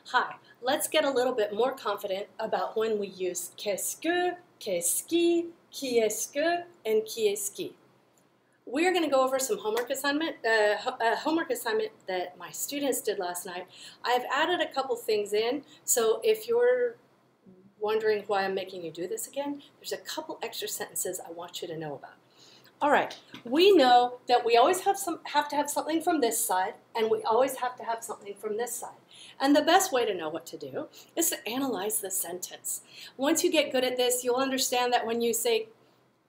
Hi, let's get a little bit more confident about when we use qu'est-ce que, qu'est-ce qui est-ce que, and qui est-ce qui. We're going to go over some homework assignment that my students did last night. I've added a couple things in, so if you're wondering why I'm making you do this again, there's a couple extra sentences I want you to know about. All right, we know that we always have to have something from this side, and we always have to have something from this side. And the best way to know what to do is to analyze the sentence. Once you get good at this, you'll understand that when you say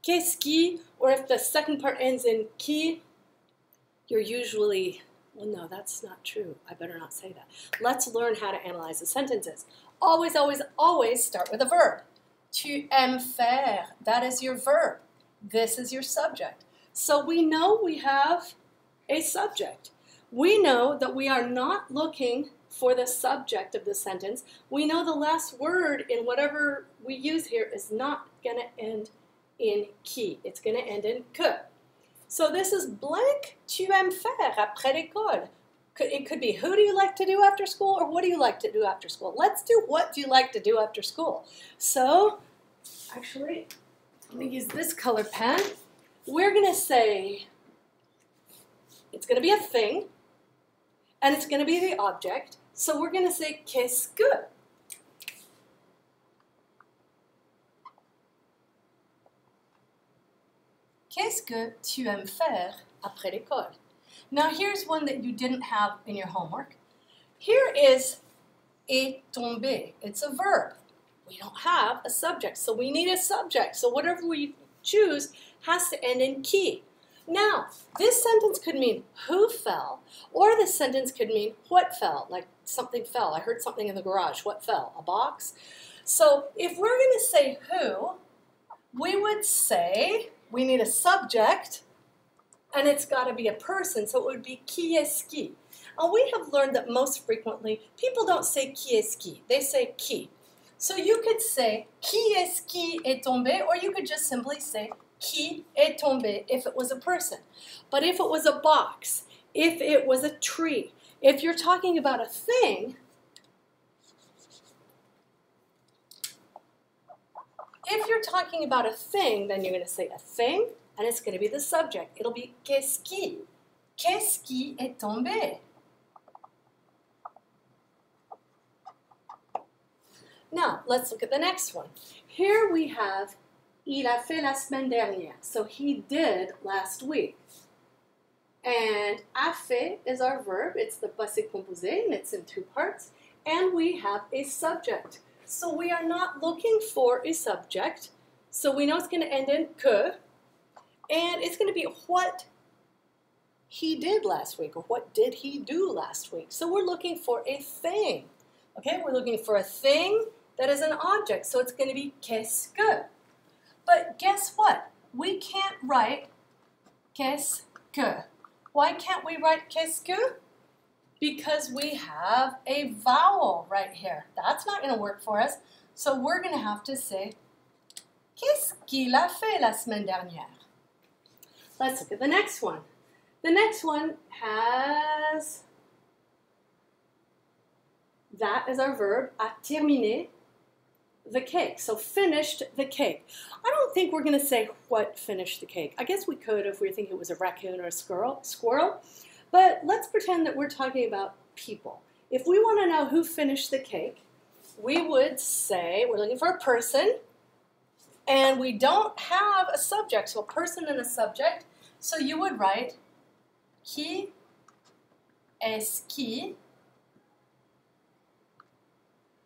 qu'est-ce qui, or if the second part ends in qui, you're usually, well, no, that's not true. I better not say that. Let's learn how to analyze the sentences. Always, always, always start with a verb. Tu aimes faire, that is your verb. This is your subject. So we know we have a subject. We know that we are not looking for the subject of the sentence. We know the last word in whatever we use here is not going to end in qui. It's going to end in que. So this is blank, tu aimes faire après l'école. It could be who do you like to do after school or what do you like to do after school. Let's do what do you like to do after school. So actually, let me use this color pen. We're going to say it's going to be a thing, and it's going to be the object. So we're going to say qu'est-ce que. Qu'est-ce que tu aimes faire après l'école? Now here's one that you didn't have in your homework. Here is est tombé. It's a verb. We don't have a subject, so we need a subject. So whatever we choose has to end in qui. Now, this sentence could mean who fell, or this sentence could mean what fell, like something fell. I heard something in the garage. What fell? A box? So if we're going to say who, we would say we need a subject, and it's got to be a person, so it would be qui est-ce qui. And we have learned that most frequently, people don't say qui est-ce qui. They say qui. So you could say qui est-ce qui est tombé, or you could just simply say qui est tombé if it was a person. But if it was a box, if it was a tree, if you're talking about a thing, then you're going to say a thing, and it's going to be the subject. It'll be qu'est-ce qui? Qu'est-ce qui est tombé? Now, let's look at the next one. Here we have il a fait la semaine dernière. So he did last week. And a fait is our verb. It's the passé composé, and it's in two parts. And we have a subject. So we are not looking for a subject. So we know it's going to end in que. And it's going to be what he did last week, or what did he do last week. So we're looking for a thing. Okay, we're looking for a thing that is an object, so it's going to be qu'est-ce que. But guess what? We can't write qu'est-ce que. Why can't we write qu'est-ce que? Because we have a vowel right here. That's not going to work for us, so we're going to have to say qu'est-ce qu'il a fait la semaine dernière. Let's look at the next one. The next one has that is our verb, a terminé the cake. So finished the cake. I don't think we're going to say what finished the cake. I guess we could if we think it was a raccoon or a squirrel. But let's pretend that we're talking about people. If we want to know who finished the cake, we would say we're looking for a person, and we don't have a subject, so a person and a subject. So you would write qui est-ce qui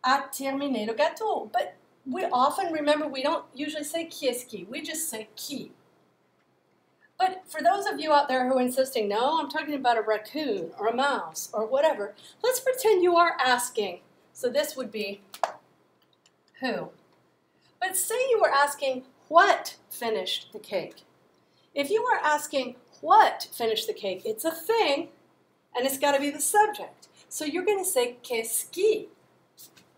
a terminé le gâteau. But we often, remember, we don't usually say qui est-ce qui. We just say qui. But for those of you out there who are insisting, no, I'm talking about a raccoon or a mouse or whatever, let's pretend you are asking. So this would be who. But say you were asking what finished the cake. If you are asking what finished the cake, it's a thing, and it's got to be the subject. So you're going to say qu'est-ce qui.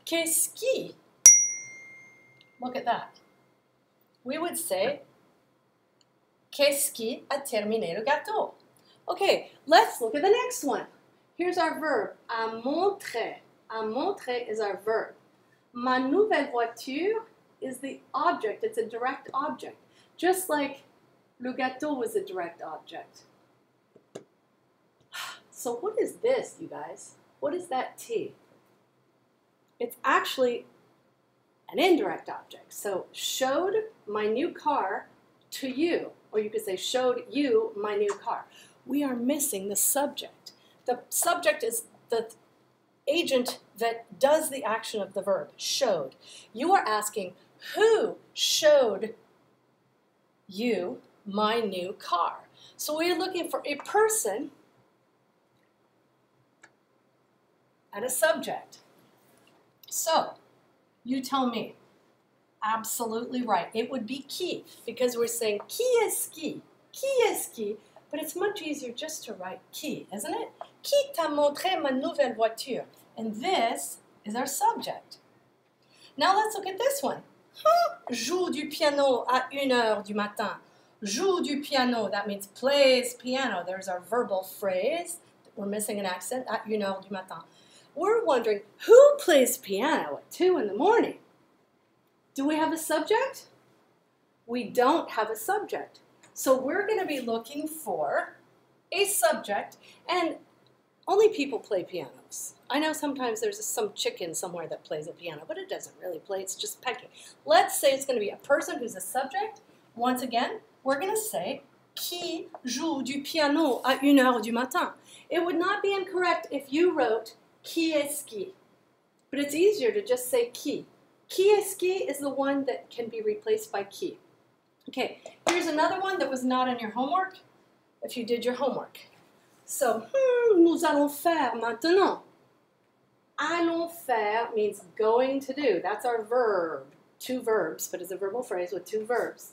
Qu'est-ce qui? Look at that. We would say qu'est-ce qui a terminé le gâteau? Okay, let's look at the next one. Here's our verb, à montrer. À montrer is our verb. Ma nouvelle voiture is the object. It's a direct object. Just like le gâteau was a direct object. So what is this, you guys? What is that T? It's actually an indirect object. So showed my new car to you. Or you could say showed you my new car. We are missing the subject. The subject is the agent that does the action of the verb, showed. You are asking, who showed you my new car? So we are looking for a person and a subject. So, you tell me. Absolutely right. It would be qui, because we're saying est-ce qui? Est-ce qui? But it's much easier just to write qui, isn't it? Qui t'a montré ma nouvelle voiture? And this is our subject. Now let's look at this one. Joue du piano à 1h du matin. Joue du piano, that means plays piano. There's our verbal phrase. We're missing an accent, à 1h du matin. We're wondering, who plays piano at 2 in the morning? Do we have a subject? We don't have a subject. So we're going to be looking for a subject, and only people play pianos. I know sometimes there's some chicken somewhere that plays a piano, but it doesn't really play, it's just pecking. Let's say it's going to be a person who's a subject. Once again, we're going to say, qui joue du piano à 1h du matin? It would not be incorrect if you wrote, qui est-ce qui? But it's easier to just say qui. Qui est-ce qui is the one that can be replaced by qui. Okay, here's another one that was not in your homework, if you did your homework. So, nous allons faire maintenant. Allons faire means going to do. That's our verb. 2 verbs, but it's a verbal phrase with 2 verbs.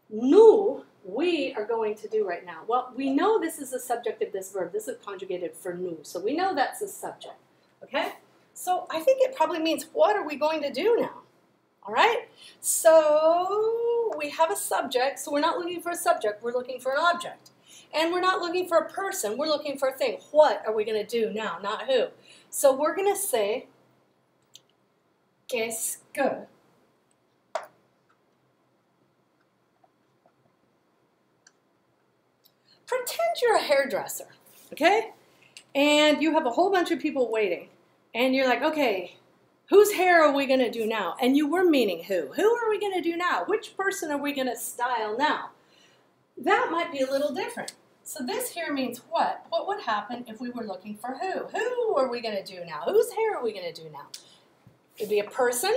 Nous, we are going to do right now. Well, we know this is the subject of this verb. This is conjugated for nous. So we know that's the subject. Okay? So I think it probably means, what are we going to do now? All right? So we have a subject. So we're not looking for a subject. We're looking for an object. And we're not looking for a person. We're looking for a thing. What are we going to do now? Not who. So we're going to say, qu'est-ce que? Pretend you're a hairdresser, okay? And you have a whole bunch of people waiting. And you're like, okay, whose hair are we going to do now? And you were meaning who. Who are we going to do now? Which person are we going to style now? That might be a little different. So this here means what? What would happen if we were looking for who? Who are we going to do now? Whose hair are we going to do now? It would be a person.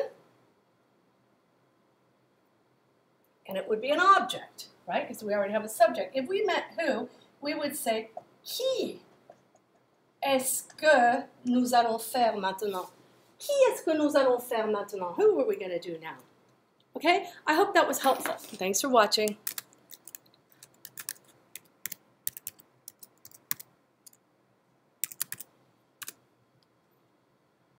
And it would be an object, right? Because we already have a subject. If we meant who, we would say, qui est-ce que nous allons faire maintenant? Qui est-ce que nous allons faire maintenant? Who are we going to do now? Okay? I hope that was helpful. Thanks for watching.